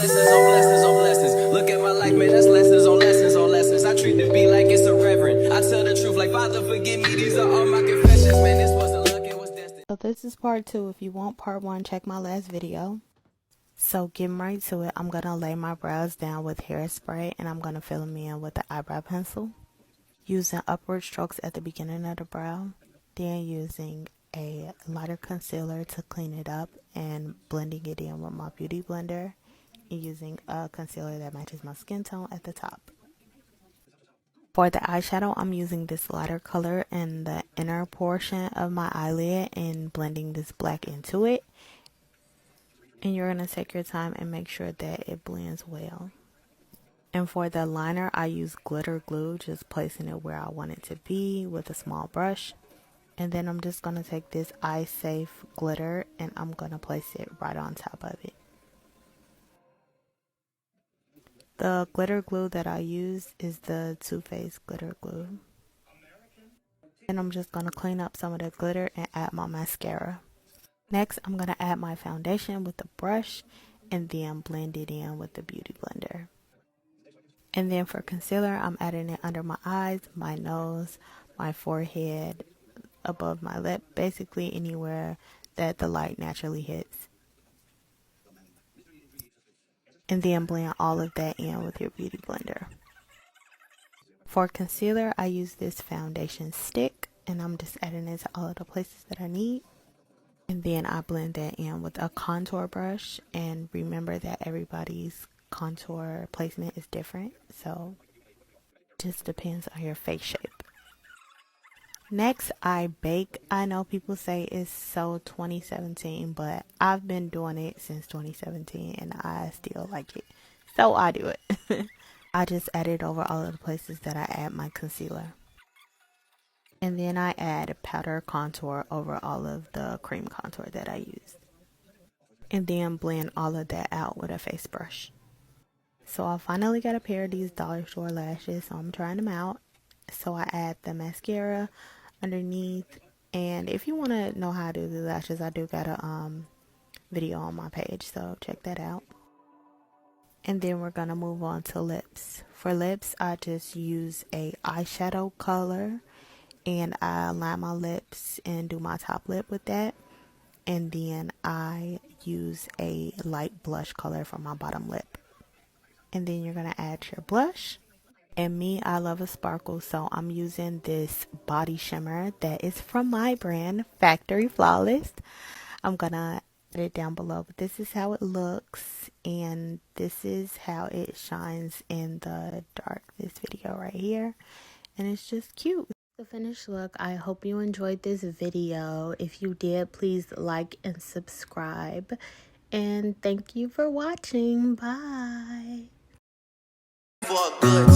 blessings on blessings on blessings. Look at my life, man, that's lessons on lessons on lessons. I treat the beat like it's a reverend. I tell the truth like, Father, forgive me. These are all my confessions, man. This wasn't luck, it was destined. So this is part 2. If you want part 1, check my last video. So getting right to it, I'm going to lay my brows down with hairspray and I'm going to fill them in with the eyebrow pencil. Using upward strokes at the beginning of the brow. Then using a lighter concealer to clean it up and blending it in with my beauty blender. And using a concealer that matches my skin tone at the top. For the eyeshadow, I'm using this lighter color in the inner portion of my eyelid and blending this black into it. And you're going to take your time and make sure that it blends well. And for the liner, I use glitter glue, just placing it where I want it to be with a small brush. And then I'm just going to take this Eye Safe glitter and I'm going to place it right on top of it. The glitter glue that I use is the Too Faced glitter glue. And I'm just going to clean up some of the glitter and add my mascara. Next, I'm going to add my foundation with the brush and then blend it in with the beauty blender. And then for concealer, I'm adding it under my eyes, my nose, my forehead, above my lip, basically anywhere that the light naturally hits. And then blend all of that in with your beauty blender. For concealer, I use this foundation stick and I'm just adding it to all of the places that I need. And then I blend that in with a contour brush, and remember that everybody's contour placement is different, so it just depends on your face shape. Next, I bake. I know people say it's so 2017, but I've been doing it since 2017 and I still like it, so I do it. I just add it over all of the places that I add my concealer. And then I add powder contour over all of the cream contour that I use. And then blend all of that out with a face brush. So I finally got a pair of these dollar store lashes, so I'm trying them out. So I add the mascara underneath. And if you want to know how to do the lashes, I do got a video on my page, so check that out. And then we're going to move on to lips. For lips, I just use a eyeshadow color. And I line my lips and do my top lip with that. And then I use a light blush color for my bottom lip. And then you're going to add your blush. And me, I love a sparkle, so I'm using this body shimmer that is from my brand, Factory Flawless. I'm going to add it down below, but this is how it looks. And this is how it shines in the dark, this video right here. And it's just cute. The finished look. I hope you enjoyed this video. If you did, please like and subscribe. And thank you for watching. Bye. For a good